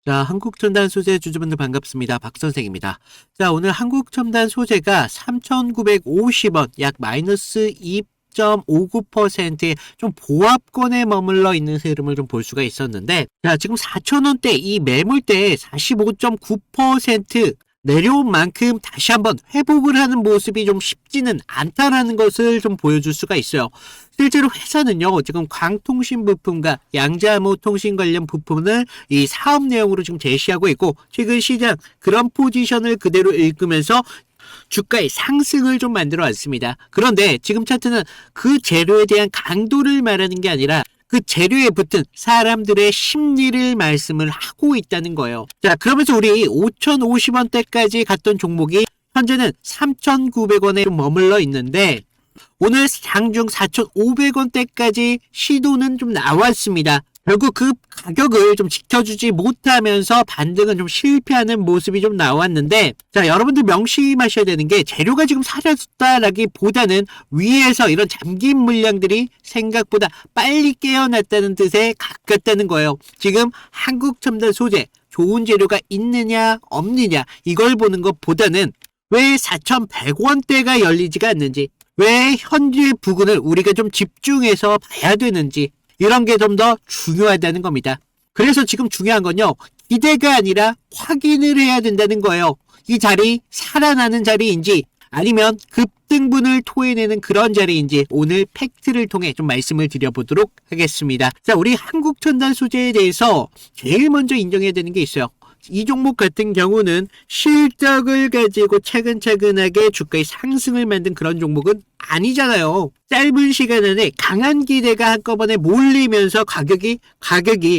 자, 한국첨단 소재 주주분들 반갑습니다. 박 선생입니다. 자, 오늘 한국첨단 소재가 3,950원, 약 마이너스 2.59%의 좀 보합권에 머물러 있는 흐름을 좀 볼 수가 있었는데, 자, 지금 4,000원대 이 매물대에 45.9% 내려온 만큼 다시 한번 회복을 하는 모습이 좀 쉽지는 않다라는 것을 좀 보여줄 수가 있어요. 실제로 회사는요, 지금 광통신 부품과 양자암호 통신 관련 부품을 이 사업 내용으로 지금 제시하고 있고, 최근 시장 그런 포지션을 그대로 읽으면서 주가의 상승을 좀 만들어 왔습니다. 그런데 지금 차트는 그 재료에 대한 강도를 말하는 게 아니라 그 재료에 붙은 사람들의 심리를 말씀을 하고 있다는 거예요. 자, 그러면서 우리 5,050원대까지 갔던 종목이 현재는 3,900원에 머물러 있는데, 오늘 장중 4,500원대까지 시도는 좀 나왔습니다. 결국 그 가격을 좀 지켜주지 못하면서 반등은 좀 실패하는 모습이 좀 나왔는데, 자, 여러분들 명심하셔야 되는 게 재료가 지금 사라졌다라기보다는 위에서 이런 잠긴 물량들이 생각보다 빨리 깨어났다는 뜻에 가깝다는 거예요. 지금 한국첨단 소재 좋은 재료가 있느냐 없느냐 이걸 보는 것보다는 왜 4,100원대가 열리지가 않는지, 왜 현재 부근을 우리가 좀 집중해서 봐야 되는지, 이런 게 좀 더 중요하다는 겁니다. 그래서 지금 중요한 건요, 기대가 아니라 확인을 해야 된다는 거예요. 이 자리 살아나는 자리인지 아니면 급등분을 토해내는 그런 자리인지 오늘 팩트를 통해 좀 말씀을 드려보도록 하겠습니다. 자, 우리 한국첨단 소재에 대해서 제일 먼저 인정해야 되는 게 있어요. 이 종목 같은 경우는 실적을 가지고 차근차근하게 주가의 상승을 만든 그런 종목은 아니잖아요. 짧은 시간 안에 강한 기대가 한꺼번에 몰리면서 가격이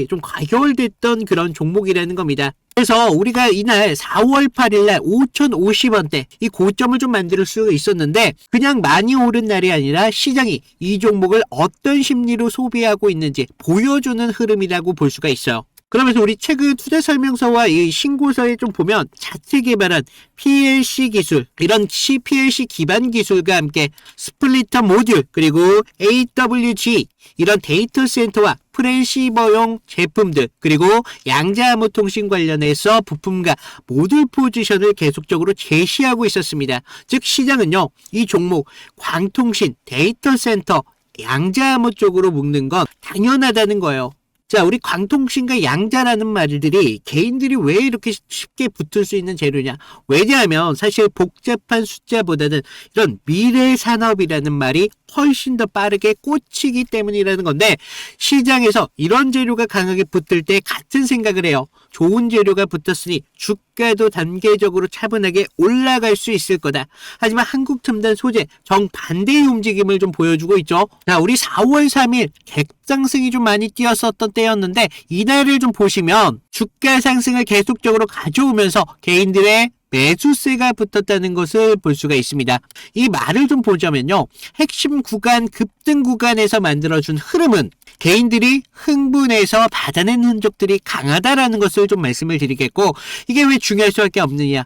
좀 과열됐던 그런 종목이라는 겁니다. 그래서 우리가 이날 4월 8일날 5,050원대 이 고점을 좀 만들 수 있었는데, 그냥 많이 오른 날이 아니라 시장이 이 종목을 어떤 심리로 소비하고 있는지 보여주는 흐름이라고 볼 수가 있어요. 그러면서 우리 최근 투자 설명서와 이 신고서에 좀 보면 자체 개발한 PLC 기술, 이런 PLC 기반 기술과 함께 스플리터 모듈, 그리고 AWG, 이런 데이터 센터와 트랜시버용 제품들, 그리고 양자암호 통신 관련해서 부품과 모듈 포지션을 계속적으로 제시하고 있었습니다. 즉 시장은요, 이 종목 광통신, 데이터 센터, 양자암호 쪽으로 묶는 건 당연하다는 거예요. 자, 우리 광통신과 양자라는 말들이 개인들이 왜 이렇게 쉽게 붙을 수 있는 재료냐? 왜냐하면 사실 복잡한 숫자보다는 이런 미래 산업이라는 말이 훨씬 더 빠르게 꽂히기 때문이라는 건데, 시장에서 이런 재료가 강하게 붙을 때 같은 생각을 해요. 좋은 재료가 붙었으니 주가도 단계적으로 차분하게 올라갈 수 있을 거다. 하지만 한국첨단 소재 정반대의 움직임을 좀 보여주고 있죠. 자, 우리 4월 3일 객상승이 좀 많이 뛰었었던 때였는데, 이날을 좀 보시면 주가 상승을 계속적으로 가져오면서 개인들의 매수세가 붙었다는 것을 볼 수가 있습니다. 이 말을 좀 보자면요, 핵심 구간, 급등 구간에서 만들어준 흐름은 개인들이 흥분해서 받아낸 흔적들이 강하다라는 것을 좀 말씀을 드리겠고, 이게 왜 중요할 수밖에 없느냐?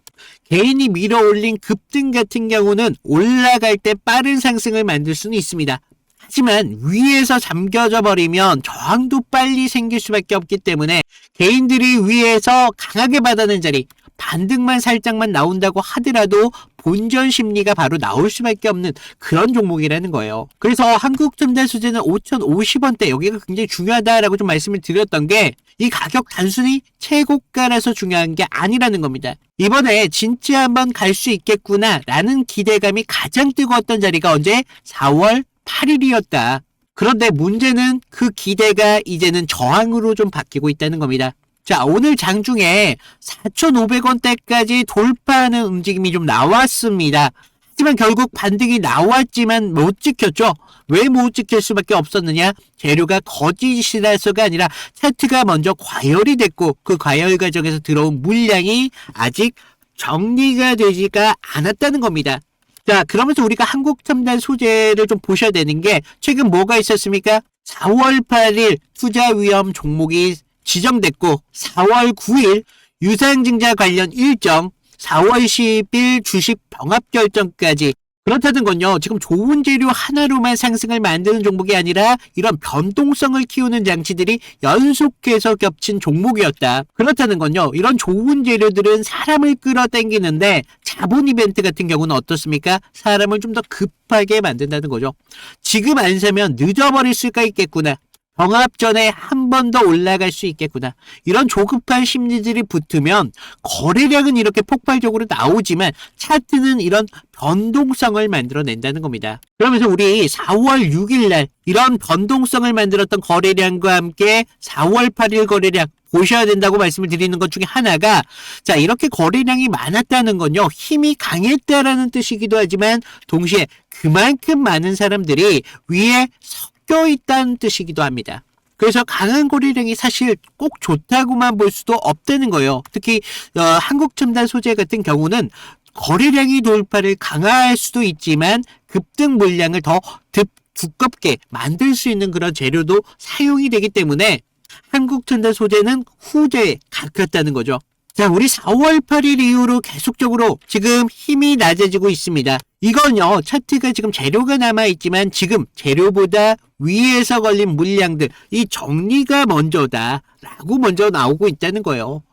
개인이 밀어올린 급등 같은 경우는 올라갈 때 빠른 상승을 만들 수는 있습니다. 하지만 위에서 잠겨져 버리면 저항도 빨리 생길 수밖에 없기 때문에 개인들이 위에서 강하게 받아낸 자리, 반등만 살짝만 나온다고 하더라도 본전 심리가 바로 나올 수밖에 없는 그런 종목이라는 거예요. 그래서 한국첨단 소재는 5,050원대, 여기가 굉장히 중요하다라고 좀 말씀을 드렸던 게, 이 가격 단순히 최고가라서 중요한 게 아니라는 겁니다. 이번에 진짜 한번 갈 수 있겠구나 라는 기대감이 가장 뜨거웠던 자리가 언제? 4월 8일이었다. 그런데 문제는 그 기대가 이제는 저항으로 좀 바뀌고 있다는 겁니다. 자, 오늘 장중에 4,500원대까지 돌파하는 움직임이 좀 나왔습니다. 하지만 결국 반등이 나왔지만 못 지켰죠. 왜 못 지킬 수밖에 없었느냐? 재료가 거짓이라서가 아니라 차트가 먼저 과열이 됐고, 그 과열 과정에서 들어온 물량이 아직 정리가 되지가 않았다는 겁니다. 자, 그러면서 우리가 한국첨단 소재를 좀 보셔야 되는 게, 최근 뭐가 있었습니까? 4월 8일 투자 위험 종목이 지정됐고, 4월 9일 유상증자 관련 일정, 4월 10일 주식 병합 결정까지 그렇다는 건요, 지금 좋은 재료 하나로만 상승을 만드는 종목이 아니라 이런 변동성을 키우는 장치들이 연속해서 겹친 종목이었다. 그렇다는 건요, 이런 좋은 재료들은 사람을 끌어당기는데 자본 이벤트 같은 경우는 어떻습니까? 사람을 좀 더 급하게 만든다는 거죠. 지금 안 사면 늦어버릴 수가 있겠구나. 병합 전에 한 번 더 올라갈 수 있겠구나. 이런 조급한 심리들이 붙으면 거래량은 이렇게 폭발적으로 나오지만 차트는 이런 변동성을 만들어낸다는 겁니다. 그러면서 우리 4월 6일 날 이런 변동성을 만들었던 거래량과 함께 4월 8일 거래량 보셔야 된다고 말씀을 드리는 것 중에 하나가, 자, 이렇게 거래량이 많았다는 건요, 힘이 강했다라는 뜻이기도 하지만 동시에 그만큼 많은 사람들이 위에 섞여 있다는 뜻이기도 합니다. 그래서 강한 거래량이 사실 꼭 좋다고만 볼 수도 없다는 거예요. 특히 한국첨단 소재 같은 경우는 거래량이 돌파를 강화할 수도 있지만 급등 물량을 더 두껍게 만들 수 있는 그런 재료도 사용이 되기 때문에 한국첨단 소재는 후제에 가깝다는 거죠. 자, 우리 4월 8일 이후로 계속적으로 지금 힘이 낮아지고 있습니다. 이건요, 차트가 지금 재료가 남아있지만 지금 재료보다 위에서 걸린 물량들, 이 정리가 먼저다 라고 먼저 나오고 있다는 거예요.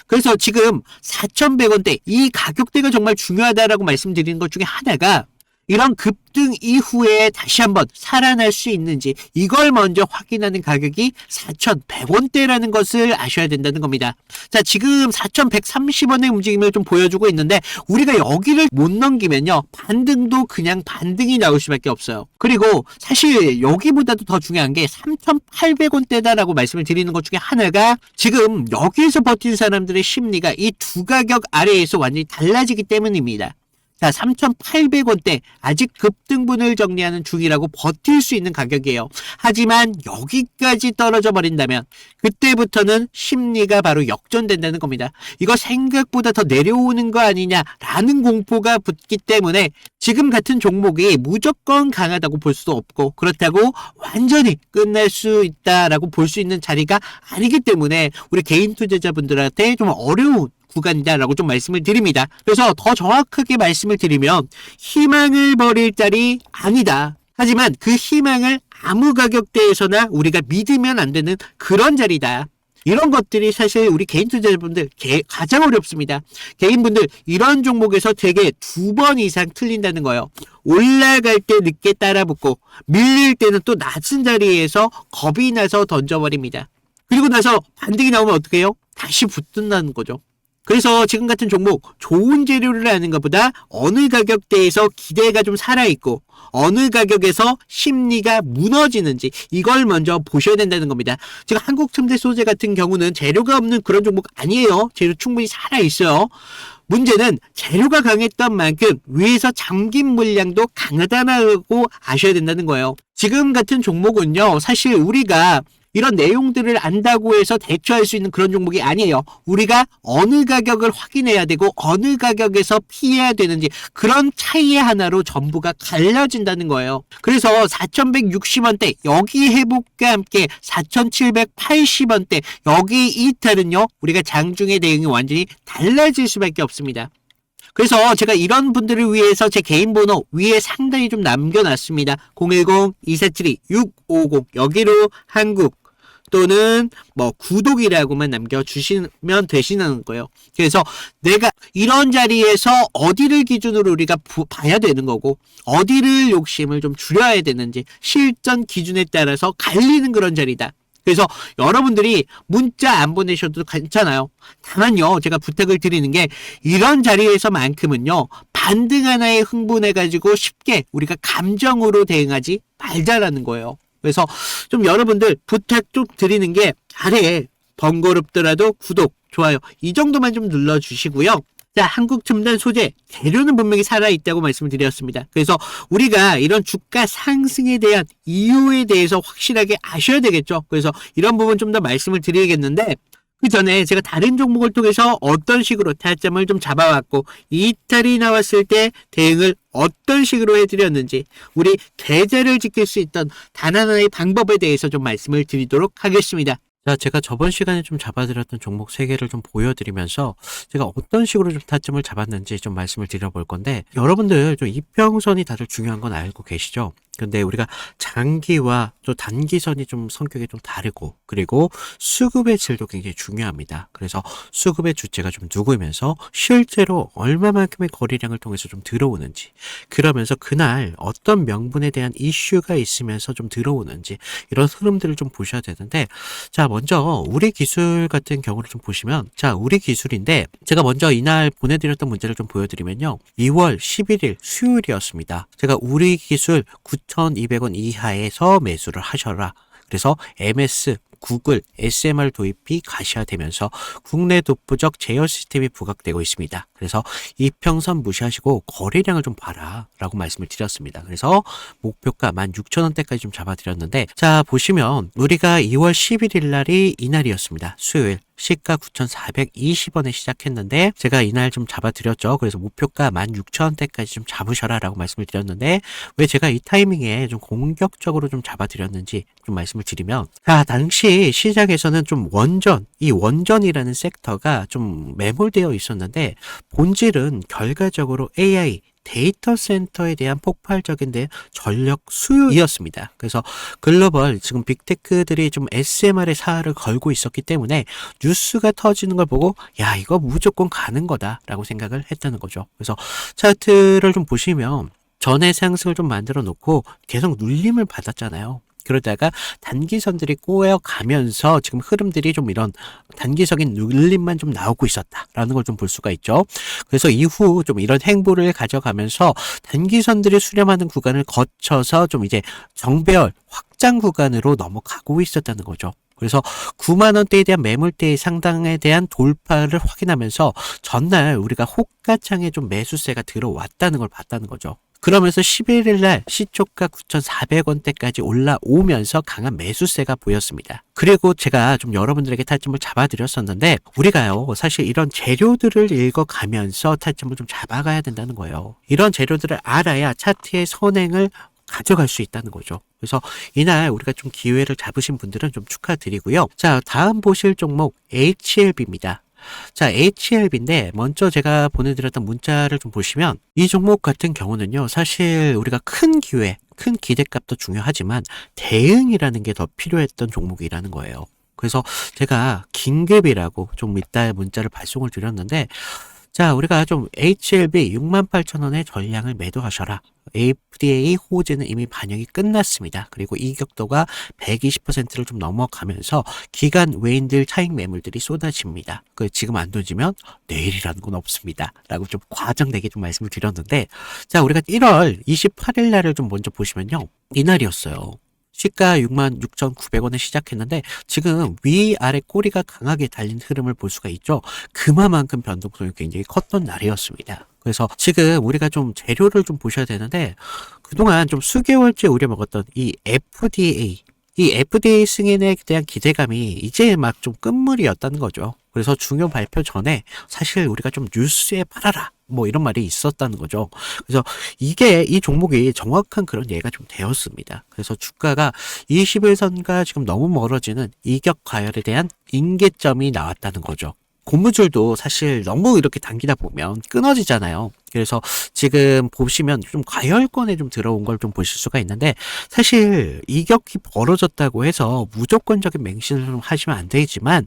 그래서 지금 4,100원대, 이 가격대가 정말 중요하다라고 말씀드리는 것 중에 하나가 이런 급등 이후에 다시 한번 살아날 수 있는지 이걸 먼저 확인하는 가격이 4,100원대라는 것을 아셔야 된다는 겁니다. 자, 지금 4,130원의 움직임을 좀 보여주고 있는데 우리가 여기를 못 넘기면요, 반등도 그냥 반등이 나올 수밖에 없어요. 그리고 사실 여기보다도 더 중요한 게 3,800원대다라고 말씀을 드리는 것 중에 하나가 지금 여기에서 버틴 사람들의 심리가 이 두 가격 아래에서 완전히 달라지기 때문입니다. 자, 3,800원대 아직 급등분을 정리하는 중이라고 버틸 수 있는 가격이에요. 하지만 여기까지 떨어져 버린다면 그때부터는 심리가 바로 역전된다는 겁니다. 이거 생각보다 더 내려오는 거 아니냐라는 공포가 붙기 때문에 지금 같은 종목이 무조건 강하다고 볼 수도 없고 그렇다고 완전히 끝날 수 있다라고 볼 수 있는 자리가 아니기 때문에 우리 개인 투자자분들한테 좀 어려운 구간이다라고 좀 말씀을 드립니다. 그래서 더 정확하게 말씀을 드리면 희망을 버릴 자리 아니다. 하지만 그 희망을 아무 가격대에서나 우리가 믿으면 안 되는 그런 자리다. 이런 것들이 사실 우리 개인 투자자분들 가장 어렵습니다. 개인분들 이런 종목에서 되게 2번 이상 틀린다는 거예요. 올라갈 때 늦게 따라붙고 밀릴 때는 또 낮은 자리에서 겁이 나서 던져버립니다. 그리고 나서 반등이 나오면 어떻게 해요? 다시 붙는다는 거죠. 그래서 지금 같은 종목 좋은 재료를 하는 것보다 어느 가격대에서 기대가 좀 살아있고 어느 가격에서 심리가 무너지는지 이걸 먼저 보셔야 된다는 겁니다. 지금 한국첨단 소재 같은 경우는 재료가 없는 그런 종목 아니에요. 재료 충분히 살아있어요. 문제는 재료가 강했던 만큼 위에서 잠긴 물량도 강하다고 아셔야 된다는 거예요. 지금 같은 종목은요, 사실 우리가 이런 내용들을 안다고 해서 대처할 수 있는 그런 종목이 아니에요. 우리가 어느 가격을 확인해야 되고 어느 가격에서 피해야 되는지 그런 차이의 하나로 전부가 갈라진다는 거예요. 그래서 4,160원대 여기 회복과 함께 4,780원대 여기 이탈은요, 우리가 장중의 내용이 완전히 달라질 수밖에 없습니다. 그래서 제가 이런 분들을 위해서 제 개인 번호 위에 상당히 좀 남겨놨습니다. 010-2472-650 여기로 한국 또는 구독이라고만 남겨주시면 되시는 거예요. 그래서 내가 이런 자리에서 어디를 기준으로 우리가 봐야 되는 거고 어디를 욕심을 좀 줄여야 되는지 실전 기준에 따라서 갈리는 그런 자리다. 그래서 여러분들이 문자 안 보내셔도 괜찮아요. 다만요, 제가 부탁을 드리는 게 이런 자리에서만큼은요, 반등 하나에 흥분해가지고 쉽게 우리가 감정으로 대응하지 말자라는 거예요. 그래서 좀 여러분들 부탁 좀 드리는 게 아래 번거롭더라도 구독, 좋아요 이 정도만 좀 눌러주시고요. 자, 한국첨단 소재 재료는 분명히 살아있다고 말씀을 드렸습니다. 그래서 우리가 이런 주가 상승에 대한 이유에 대해서 확실하게 아셔야 되겠죠. 그래서 이런 부분 좀 더 말씀을 드리겠는데 그 전에 제가 다른 종목을 통해서 어떤 식으로 타점을 좀 잡아왔고 이탈이 나왔을 때 대응을 어떤 식으로 해드렸는지 우리 계좌를 지킬 수 있던 단 하나의 방법에 대해서 좀 말씀을 드리도록 하겠습니다. 자, 제가 저번 시간에 좀 잡아드렸던 종목 3개를 좀 보여드리면서 제가 어떤 식으로 좀 타점을 잡았는지 좀 말씀을 드려볼 건데, 여러분들 좀 이평선이 다들 중요한 건 알고 계시죠? 근데 우리가 장기와 또 단기선이 좀 성격이 좀 다르고, 그리고 수급의 질도 굉장히 중요합니다. 그래서 수급의 주체가 좀 누구면서 실제로 얼마만큼의 거래량을 통해서 좀 들어오는지, 그러면서 그날 어떤 명분에 대한 이슈가 있으면서 좀 들어오는지, 이런 흐름들을 좀 보셔야 되는데, 자, 먼저 우리 기술 같은 경우를 좀 보시면, 자, 우리 기술인데 제가 먼저 이날 보내드렸던 문제를 좀 보여드리면요, 2월 11일 수요일이었습니다. 제가 우리 기술 9,200원 이하에서 매수를 하셔라. 그래서 MS, 구글, SMR 도입이 가시화되면서 국내 독보적 제어 시스템이 부각되고 있습니다. 그래서 이평선 무시하시고 거래량을 좀 봐라 라고 말씀을 드렸습니다. 그래서 목표가 16,000원대까지 좀 잡아드렸는데, 자, 보시면 우리가 2월 11일 날이 이날이었습니다. 수요일. 시가 9,420원에 시작했는데 제가 이날 좀 잡아드렸죠. 그래서 목표가 16,000원대까지 좀 잡으셔라 라고 말씀을 드렸는데, 왜 제가 이 타이밍에 좀 공격적으로 좀 잡아드렸는지 좀 말씀을 드리면, 자, 당시 시장에서는 좀 이 원전이라는 섹터가 좀 매몰되어 있었는데, 본질은 결과적으로 AI 데이터 센터에 대한 폭발적인 전력 수요이었습니다. 그래서 글로벌 지금 빅테크들이 좀 SMR의 사활을 걸고 있었기 때문에 뉴스가 터지는 걸 보고, 야, 이거 무조건 가는 거다라고 생각을 했다는 거죠. 그래서 차트를 좀 보시면 전의 상승을 좀 만들어 놓고 계속 눌림을 받았잖아요. 그러다가 단기선들이 꼬여가면서 지금 흐름들이 좀 이런 단기적인 눌림만 좀 나오고 있었다라는 걸 좀 볼 수가 있죠. 그래서 이후 좀 이런 행보를 가져가면서 단기선들이 수렴하는 구간을 거쳐서 좀 이제 정배열 확장 구간으로 넘어가고 있었다는 거죠. 그래서 9만 원대에 대한 매물대의 상당에 대한 돌파를 확인하면서 전날 우리가 호가창에 좀 매수세가 들어왔다는 걸 봤다는 거죠. 그러면서 11일 날 시초가 9,400원대까지 올라오면서 강한 매수세가 보였습니다. 그리고 제가 좀 여러분들에게 타점을 잡아드렸었는데, 우리가요, 사실 이런 재료들을 읽어가면서 타점을 좀 잡아가야 된다는 거예요. 이런 재료들을 알아야 차트의 선행을 가져갈 수 있다는 거죠. 그래서 이날 우리가 좀 기회를 잡으신 분들은 좀 축하드리고요. 자, 다음 보실 종목 HLB입니다. 자, HLB인데 먼저 제가 보내드렸던 문자를 좀 보시면, 이 종목 같은 경우는요, 사실 우리가 큰 기회, 큰 기대값도 중요하지만 대응이라는 게 더 필요했던 종목이라는 거예요. 그래서 제가 긴급이라고 좀 이따 문자를 발송을 드렸는데, 자, 우리가 좀 HLB 68,000원의 전량을 매도하셔라. FDA 호재는 이미 반영이 끝났습니다. 그리고 이격도가 120%를 좀 넘어가면서 기간 외인들 차익 매물들이 쏟아집니다. 지금 안 던지면 내일이라는 건 없습니다. 라고 좀 과장되게 좀 말씀을 드렸는데, 자, 우리가 1월 28일 날을 좀 먼저 보시면요, 이날이었어요. 시가 66,900원에 시작했는데 지금 위아래 꼬리가 강하게 달린 흐름을 볼 수가 있죠. 그만큼 변동성이 굉장히 컸던 날이었습니다. 그래서 지금 우리가 좀 재료를 좀 보셔야 되는데, 그동안 좀 수개월째 우려먹었던 이 FDA 승인에 대한 기대감이 이제 막 좀 끝물이었다는 거죠. 그래서 중요 발표 전에 사실 우리가 좀 뉴스에 팔아라 뭐 이런 말이 있었다는 거죠. 그래서 이 종목이 정확한 그런 예가 좀 되었습니다. 그래서 주가가 21선과 지금 너무 멀어지는 이격 과열에 대한 임계점이 나왔다는 거죠. 고무줄도 사실 너무 이렇게 당기다 보면 끊어지잖아요. 그래서 지금 보시면 좀 과열권에 좀 들어온 걸 좀 보실 수가 있는데, 사실 이격이 벌어졌다고 해서 무조건적인 맹신을 좀 하시면 안 되지만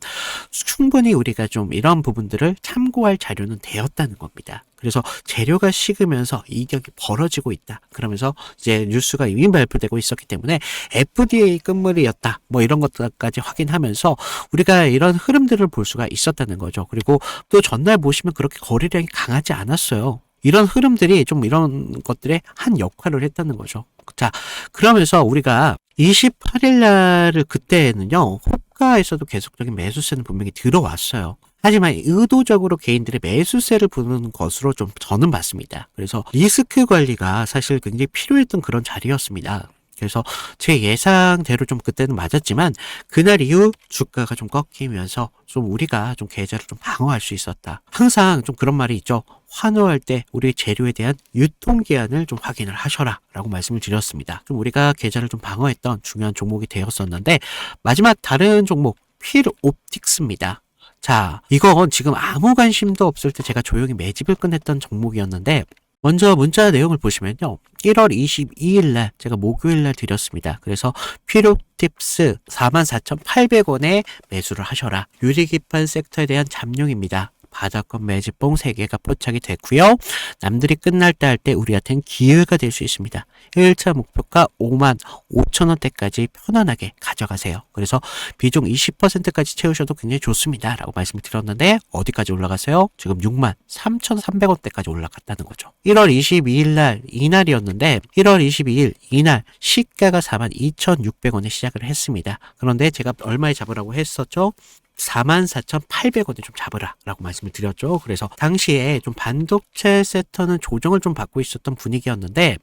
충분히 우리가 좀 이런 부분들을 참고할 자료는 되었다는 겁니다. 그래서 재료가 식으면서 이격이 벌어지고 있다. 그러면서 이제 뉴스가 이미 발표되고 있었기 때문에 FDA 끝물이었다. 뭐 이런 것까지 확인하면서 우리가 이런 흐름들을 볼 수가 있었다는 거죠. 그리고 또 전날 보시면 그렇게 거래량이 강하지 않았어요. 이런 흐름들이 좀 이런 것들의 한 역할을 했다는 거죠. 자, 그러면서 우리가 28일 날을 그때는요, 호가에서도 계속적인 매수세는 분명히 들어왔어요. 하지만 의도적으로 개인들의 매수세를 부르는 것으로 좀 저는 봤습니다. 그래서 리스크 관리가 사실 굉장히 필요했던 그런 자리였습니다. 그래서 제 예상대로 좀 그때는 맞았지만 그날 이후 주가가 좀 꺾이면서 좀 우리가 좀 계좌를 좀 방어할 수 있었다. 항상 좀 그런 말이 있죠. 환호할 때 우리 재료에 대한 유통기한을 좀 확인을 하셔라 라고 말씀을 드렸습니다. 좀 우리가 계좌를 좀 방어했던 중요한 종목이 되었었는데, 마지막 다른 종목 필옵틱스입니다. 자, 이건 지금 아무 관심도 없을 때 제가 조용히 매집을 끝냈던 종목이었는데, 먼저 문자 내용을 보시면요. 1월 22일 날 제가 목요일 날 드렸습니다. 그래서 필옵틱스 44,800원에 매수를 하셔라. 유리기판 섹터에 대한 잠룡입니다. 바닥권 매집봉 3개가 포착이 됐고요. 남들이 끝날 때 할 때 우리한테는 기회가 될 수 있습니다. 1차 목표가 5만 5천 원대까지 편안하게 가져가세요. 그래서 비중 20%까지 채우셔도 굉장히 좋습니다. 라고 말씀을 드렸는데 어디까지 올라갔어요? 지금 6만 3,300원대까지 올라갔다는 거죠. 1월 22일 날 이날이었는데 1월 22일 이날 시가가 4만 2,600원에 시작을 했습니다. 그런데 제가 얼마에 잡으라고 했었죠? 44,800원에 좀 잡으라 라고 말씀을 드렸죠. 그래서 당시에 좀 반도체 섹터는 조정을 좀 받고 있었던 분위기였는데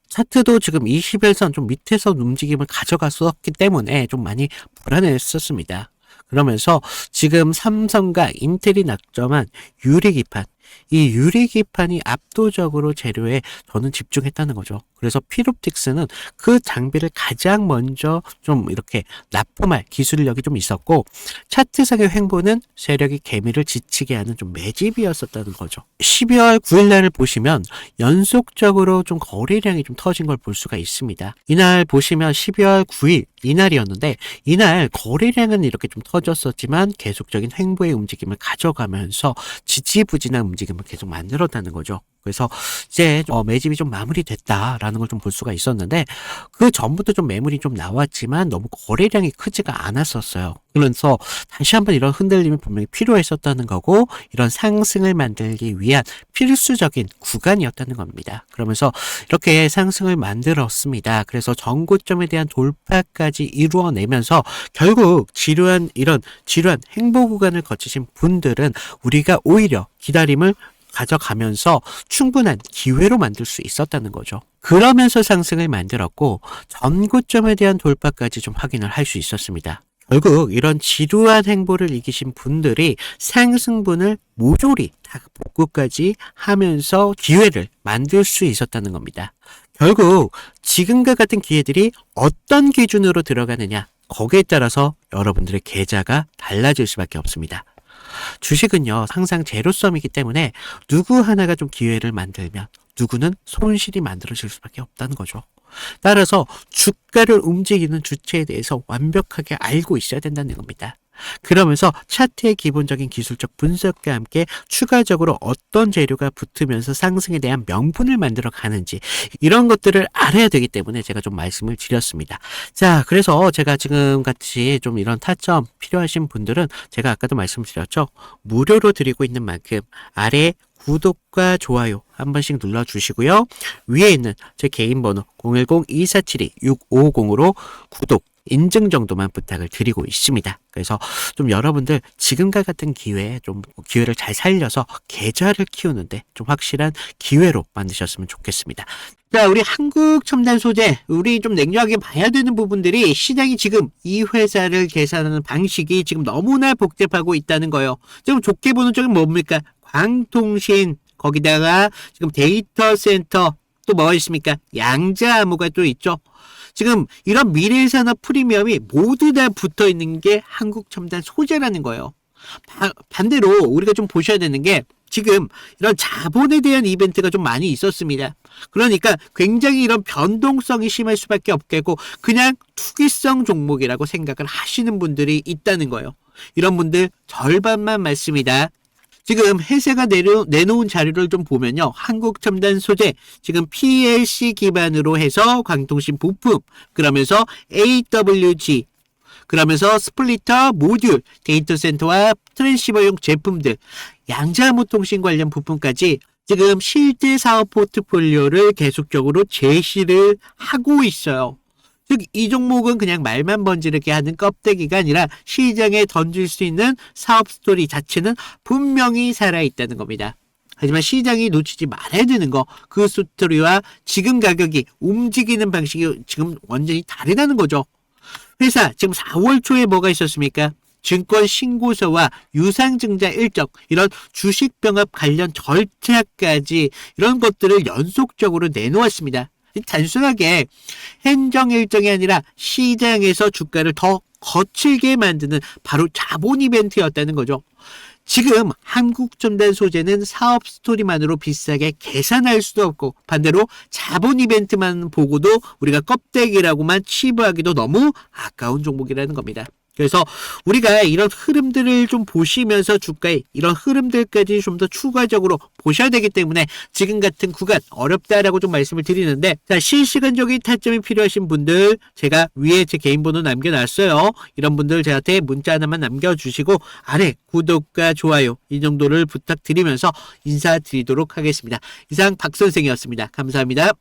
차트도 지금 21선 좀 밑에서 움직임을 가져갔었기 때문에 좀 많이 불안했었습니다. 그러면서 지금 삼성과 인텔이 낙점한 유리기판, 이 유리기판이 압도적으로 재료에 저는 집중했다는 거죠. 그래서 필옵틱스는 그 장비를 가장 먼저 좀 이렇게 납품할 기술력이 좀 있었고 차트상의 횡보는 세력이 개미를 지치게 하는 좀 매집이었었다는 거죠. 12월 9일 날을 보시면 연속적으로 좀 거래량이 좀 터진 걸 볼 수가 있습니다. 이날 보시면 12월 9일 이날이었는데 이날 거래량은 이렇게 좀 터졌었지만 계속적인 횡보의 움직임을 가져가면서 지지부진한 움직임을 계속 만들었다는 거죠. 그래서 이제 매집이 좀 마무리됐다라는 걸 좀 볼 수가 있었는데 그 전부터 좀 매물이 좀 나왔지만 너무 거래량이 크지가 않았었어요. 그래서 다시 한번 이런 흔들림이 분명히 필요했었다는 거고 이런 상승을 만들기 위한 필수적인 구간이었다는 겁니다. 그러면서 이렇게 상승을 만들었습니다. 그래서 전고점에 대한 돌파까지 이루어내면서 결국 지루한 행보 구간을 거치신 분들은 우리가 오히려 기다림을 가져가면서 충분한 기회로 만들 수 있었다는 거죠. 그러면서 상승을 만들었고 전고점에 대한 돌파까지 좀 확인을 할 수 있었습니다. 결국 이런 지루한 행보를 이기신 분들이 상승분을 모조리 다 복구까지 하면서 기회를 만들 수 있었다는 겁니다. 결국 지금과 같은 기회들이 어떤 기준으로 들어가느냐 거기에 따라서 여러분들의 계좌가 달라질 수밖에 없습니다. 주식은요 항상 제로섬이기 때문에 누구 하나가 좀 기회를 만들면 누구는 손실이 만들어질 수밖에 없다는 거죠. 따라서 주가를 움직이는 주체에 대해서 완벽하게 알고 있어야 된다는 겁니다. 그러면서 차트의 기본적인 기술적 분석과 함께 추가적으로 어떤 재료가 붙으면서 상승에 대한 명분을 만들어 가는지 이런 것들을 알아야 되기 때문에 제가 좀 말씀을 드렸습니다. 자, 그래서 제가 지금 같이 좀 이런 타점 필요하신 분들은 제가 아까도 말씀드렸죠. 무료로 드리고 있는 만큼 아래 구독과 좋아요 한 번씩 눌러주시고요. 위에 있는 제 개인 번호 010-2472-6550으로 구독 인증 정도만 부탁을 드리고 있습니다. 그래서 좀 여러분들 지금과 같은 기회에 좀 기회를 잘 살려서 계좌를 키우는데 좀 확실한 기회로 만드셨으면 좋겠습니다. 자, 우리 한국첨단 소재, 우리 좀 냉정하게 봐야 되는 부분들이 시장이 지금 이 회사를 계산하는 방식이 지금 너무나 복잡하고 있다는 거예요. 좀 좋게 보는 쪽은 뭡니까? 광통신, 거기다가 지금 데이터 센터, 또 뭐가 있습니까? 양자암호가 또 있죠. 지금 이런 미래산업 프리미엄이 모두 다 붙어 있는 게 한국첨단 소재라는 거예요. 반대로 우리가 좀 보셔야 되는 게 지금 이런 자본에 대한 이벤트가 좀 많이 있었습니다. 그러니까 굉장히 이런 변동성이 심할 수밖에 없겠고 그냥 투기성 종목이라고 생각을 하시는 분들이 있다는 거예요. 이런 분들 절반만 맞습니다. 지금 회사가 내놓은 자료를 좀 보면요. 한국첨단 소재, 지금 PLC 기반으로 해서 광통신 부품, 그러면서 AWG, 그러면서 스플리터, 모듈, 데이터 센터와 트랜시버용 제품들, 양자암호 통신 관련 부품까지 지금 실제 사업 포트폴리오를 계속적으로 제시를 하고 있어요. 즉, 이 종목은 그냥 말만 번지르게 하는 껍데기가 아니라 시장에 던질 수 있는 사업 스토리 자체는 분명히 살아있다는 겁니다. 하지만 시장이 놓치지 말아야 되는 거, 그 스토리와 지금 가격이 움직이는 방식이 지금 완전히 다르다는 거죠. 회사, 지금 4월 초에 뭐가 있었습니까? 증권 신고서와 유상증자 일정, 이런 주식병합 관련 절차까지 이런 것들을 연속적으로 내놓았습니다. 단순하게 행정 일정이 아니라 시장에서 주가를 더 거칠게 만드는 바로 자본 이벤트였다는 거죠. 지금 한국첨단 소재는 사업 스토리만으로 비싸게 계산할 수도 없고 반대로 자본 이벤트만 보고도 우리가 껍데기라고만 치부하기도 너무 아까운 종목이라는 겁니다. 그래서 우리가 이런 흐름들을 좀 보시면서 주가의 이런 흐름들까지 좀 더 추가적으로 보셔야 되기 때문에 지금 같은 구간 어렵다라고 좀 말씀을 드리는데, 자, 실시간적인 타점이 필요하신 분들 제가 위에 제 개인 번호 남겨놨어요. 이런 분들 저한테 문자 하나만 남겨주시고 아래 구독과 좋아요 이 정도를 부탁드리면서 인사드리도록 하겠습니다. 이상 박 선생이었습니다. 감사합니다.